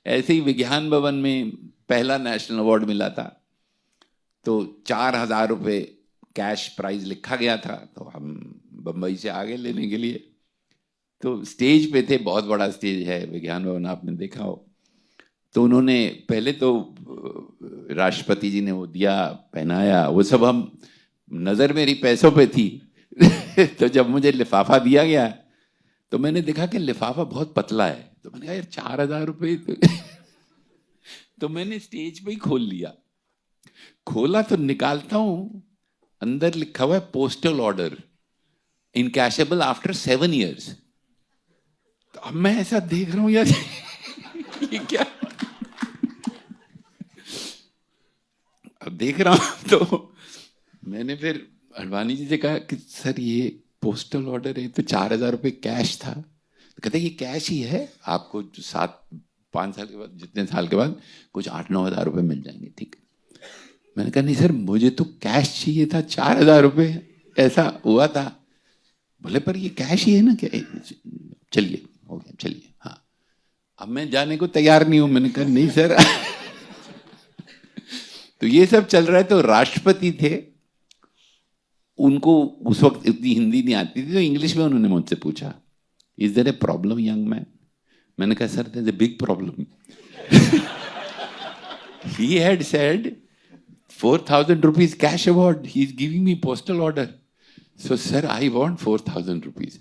ऐसे ही विज्ञान भवन में पहला नेशनल अवार्ड मिला था, तो 4,000 रुपये कैश प्राइज लिखा गया था। तो हम बम्बई से आगे लेने के लिए तो स्टेज पे थे, बहुत बड़ा स्टेज है विज्ञान भवन, आपने देखा हो। तो उन्होंने पहले तो राष्ट्रपति जी ने वो दिया, पहनाया, वो सब हम नज़र मेरी पैसों पे थी। तो जब मुझे लिफाफा दिया गया तो मैंने देखा कि लिफाफा बहुत पतला है, तो मैंने कहा यार 4,000 रुपये। तो मैंने स्टेज पे ही खोल लिया, खोला तो निकालता हूं, अंदर लिखा हुआ है पोस्टल ऑर्डर इनकैशेबल आफ्टर 7 years। तो अब मैं ऐसा देख रहा हूं यार, ये क्या। अब देख रहा हूं तो मैंने फिर अडवाणी जी से कहा कि सर ये पोस्टल ऑर्डर है, तो 4,000 रुपये कैश था। तो कहते ये कैश ही है, आपको 5 साल के बाद, जितने साल के बाद कुछ 8-9 हज़ार रुपये मिल जाएंगे, ठीक है। मैंने कहा नहीं सर, मुझे तो कैश चाहिए था, 4,000 रुपये ऐसा हुआ था। बोले पर ये कैश ही है ना, क्या? चलिए हो गया, चलिए। हाँ, अब मैं जाने को तैयार नहीं हूं। मैंने कहा नहीं सर। तो ये सब चल रहा है। तो राष्ट्रपति थे, उनको उस वक्त इतनी हिंदी नहीं आती थी, तो इंग्लिश में उन्होंने मुझसे पूछा, is there a problem young man? मैंने कहा sir there is a big problem. He had said 4,000 rupees cash award, he is giving me postal order, so sir I want 4,000 rupees।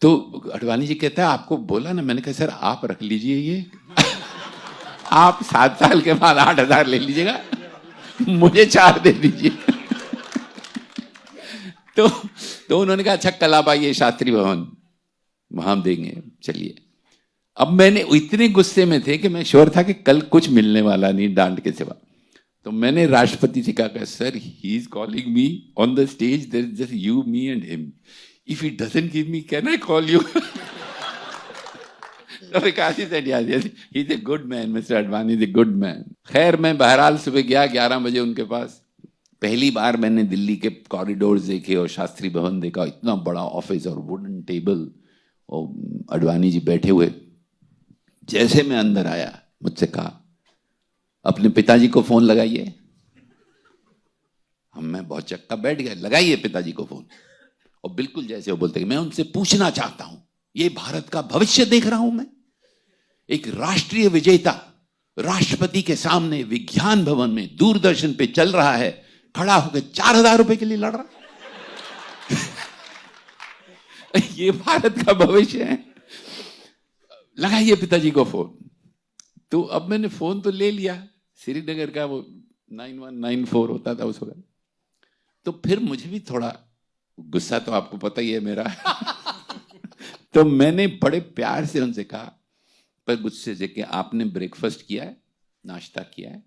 तो अडवाणी जी कहता है आपको बोला ना। मैंने कहा सर आप रख लीजिए ये। आप 7 साल के बाद 8,000 ले लीजिएगा, मुझे 4 दे दीजिए। तो उन्होंने कहा अच्छा कल आप आइए शास्त्री भवन, वहां देंगे, चलिए। अब मैंने इतने गुस्से में थे कि मैं श्योर था कि कल कुछ मिलने वाला नहीं डांट के सिवा। तो मैंने राष्ट्रपति से कहा sir he is calling me on the stage, there is just you me and him, if he doesn't give me can I call you? तो Vikas he said yes yes, he is a good man, mister Advani is a good man. खैर मैं बहरहाल सुबह गया 11 बजे उनके पास। पहली बार मैंने दिल्ली के कॉरिडोर्स देखे और शास्त्री भवन देखा, इतना बड़ा ऑफिस और वुडन टेबल और अडवाणी जी बैठे हुए। जैसे मैं अंदर आया, मुझसे कहा अपने पिताजी को फोन लगाइए। हम मैं बहुत चक्का बैठ गया, लगाइए पिताजी को फोन। और बिल्कुल जैसे वो बोलते मैं उनसे पूछना चाहता हूं, ये भारत का भविष्य देख रहा हूं मैं, एक राष्ट्रीय विजेता राष्ट्रपति के सामने विज्ञान भवन में दूरदर्शन पे चल रहा है, खड़ा होकर 4,000 रुपए के लिए लड़ रहा। ये भारत का भविष्य है। लगाइए पिताजी को फोन। तो अब मैंने फोन तो ले लिया, श्रीनगर का वो 9194 होता था उस वक्त। तो फिर मुझे भी थोड़ा गुस्सा, तो आपको पता ही है मेरा। तो मैंने बड़े प्यार से उनसे कहा, पर गुस्से से, कि आपने ब्रेकफास्ट किया है, नाश्ता किया है?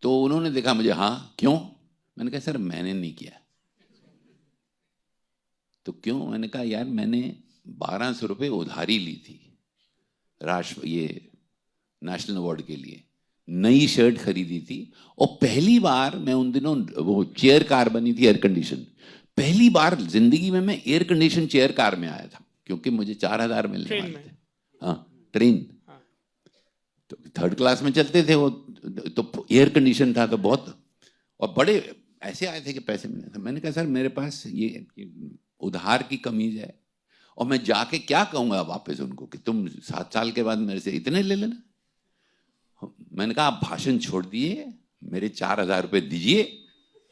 तो उन्होंने देखा मुझे, हाँ क्यों? मैंने कहा सर मैंने नहीं किया। तो क्यों? मैंने कहा यार मैंने 1,200 रुपये उधारी ली थी ये नेशनल अवार्ड के लिए, नई शर्ट खरीदी थी, और पहली बार मैं उन दिनों, वो चेयर कार बनी थी एयर कंडीशन, पहली बार जिंदगी में मैं एयर कंडीशन चेयर कार में आया था, क्योंकि मुझे 4,000 मिलने वाले थे। हाँ ट्रेन, तो 3rd क्लास में चलते थे वो, तो एयर कंडीशन था तो बहुत, और बड़े ऐसे आए थे कि पैसे मिले थे। मैंने कहा सर मेरे पास ये उधार की कमीज है, और मैं जाके क्या कहूंगा वापस उनको कि तुम 7 साल के बाद मेरे से इतने ले लेना। मैंने कहा आप भाषण छोड़ दिए, मेरे 4,000 रुपये दीजिए,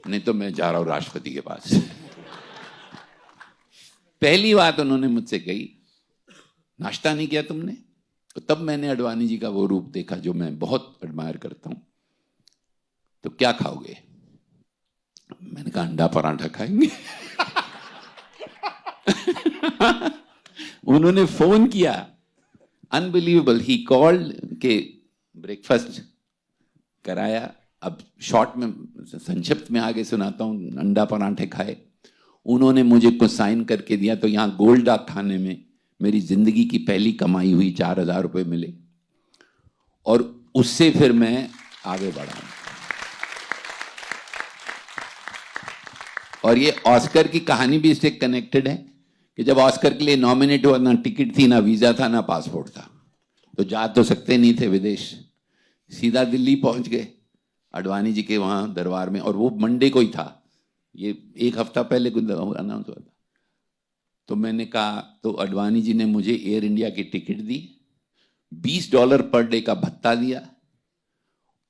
नहीं तो मैं जा रहा हूं राष्ट्रपति के पास। पहली बात उन्होंने मुझसे कही, नाश्ता नहीं किया तुमने? तो तब मैंने अडवाणी जी का वो रूप देखा जो मैं बहुत एडमायर करता हूं। तो क्या खाओगे? मैंने कहा अंडा पराठा खाएंगे। उन्होंने फोन किया, अनबिलीवेबल, ही कॉल्ड के ब्रेकफास्ट कराया। अब शॉर्ट में, संक्षिप्त में आगे सुनाता हूं। अंडा पराठे खाए, उन्होंने मुझे कुछ साइन करके दिया, तो यहां गोल्ड डाक खाने में मेरी जिंदगी की पहली कमाई हुई 4,000 रुपये मिले, और उससे फिर मैं आगे बढ़ा। और ये ऑस्कर की कहानी भी इससे कनेक्टेड है कि जब ऑस्कर के लिए नॉमिनेट हुआ, ना टिकट थी, ना वीजा था, ना पासपोर्ट था। तो जा तो सकते नहीं थे विदेश, सीधा दिल्ली पहुंच गए अडवाणी जी के वहां दरबार में, और वो मंडे को ही था, ये एक हफ्ता पहले कुछ अनाउंस हुआ था। तो मैंने कहा, तो अडवाणी जी ने मुझे एयर इंडिया की टिकट दी, $20 पर डे का भत्ता दिया,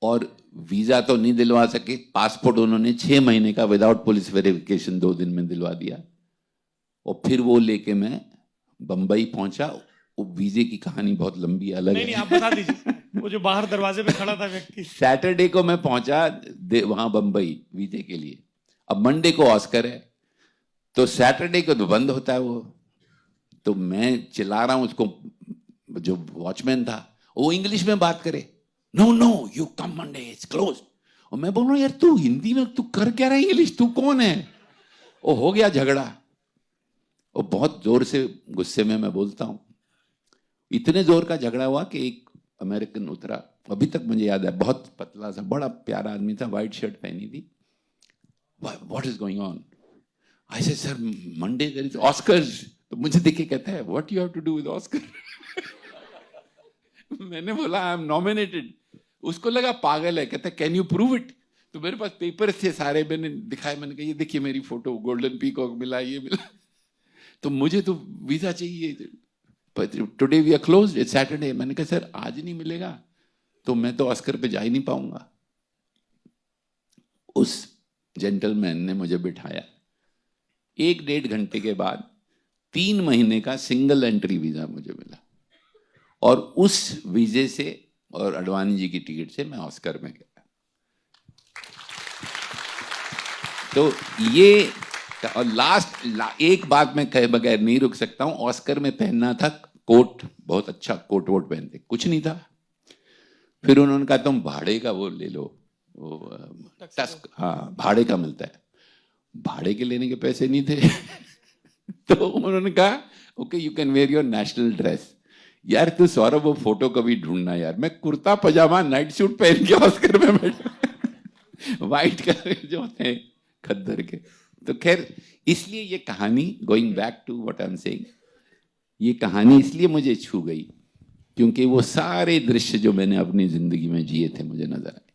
और वीजा तो नहीं दिलवा सके, पासपोर्ट उन्होंने 6 महीने का विदाउट पुलिस वेरिफिकेशन 2 दिन में दिलवा दिया। और फिर वो लेके मैं बंबई पहुंचा। वो वीजे की कहानी बहुत लंबी अलग नहीं, आप बता दीजिए, वो जो बाहर दरवाजे पे खड़ा था व्यक्ति। सैटरडे को मैं पहुंचा वहां बंबई वीजे के लिए। अब मंडे को ऑस्कर है, तो सैटरडे को तो बंद होता है वो। तो मैं चिल्ला रहा हूं उसको, जो वॉचमैन था वो इंग्लिश में बात करे, no you come Monday, it's close. और मैं बोल रहा हूं यार तू हिंदी में तू कर क्या रहा है इंग्लिश, तू कौन है। वो हो गया झगड़ा, और बहुत जोर से गुस्से में मैं बोलता हूं। इतने जोर का झगड़ा हुआ कि एक अमेरिकन उतरा, अभी तक मुझे याद है, बहुत पतला सा बड़ा प्यारा आदमी था, व्हाइट शर्ट पहनी थी। What is going on? I say sir Monday there is Oscars. तो मुझे देख के कहता है what you have to do with Oscar. मैंने बोला आई एम नॉमिनेटेड। उसको लगा पागल है, कहता है कैन यू प्रूव इट? तो मेरे पास पेपर थे सारे, मैंने दिखाए, मैंने कहा ये देखिए मेरी फोटो, गोल्डन पीकॉक मिला, ये मिला। तो मुझे तो वीजा चाहिए, today we are closed, it's Saturday. मैंने कहा सर आज नहीं मिलेगा तो मैं तो ऑस्कर पे जा ही नहीं पाऊंगा। उस जेंटलमैन ने मुझे बिठाया, 1-1.5 घंटे के बाद 3 महीने का सिंगल एंट्री वीजा मुझे मिला, और उस वीजे से और अडवाणी जी की टिकट से मैं ऑस्कर में गया। तो ये, और एक बात मैं कहे बगैर नहीं रुक सकता हूं, ऑस्कर में पहनना था कोट, बहुत अच्छा कोट वोट पहनते, कुछ नहीं था। फिर उन्होंने कहा तुम भाड़े का वो ले लो, वो टस्क, हाँ भाड़े का मिलता है। भाड़े के लेने के पैसे नहीं थे। तो उन्होंने कहा okay you can wear your national dress. यार तू सौरभ वो फोटो कभी ढूंढना यार, मैं कुर्ता पजामा नाइट सूट पहन के ऑस्कर में बैठा, व्हाइट कलर जो होते हैं खद्दर के। तो खैर, इसलिए ये कहानी, going back to what I am saying, ये कहानी इसलिए मुझे छू गई क्योंकि वो सारे दृश्य जो मैंने अपनी जिंदगी में जिए थे मुझे नजर आए।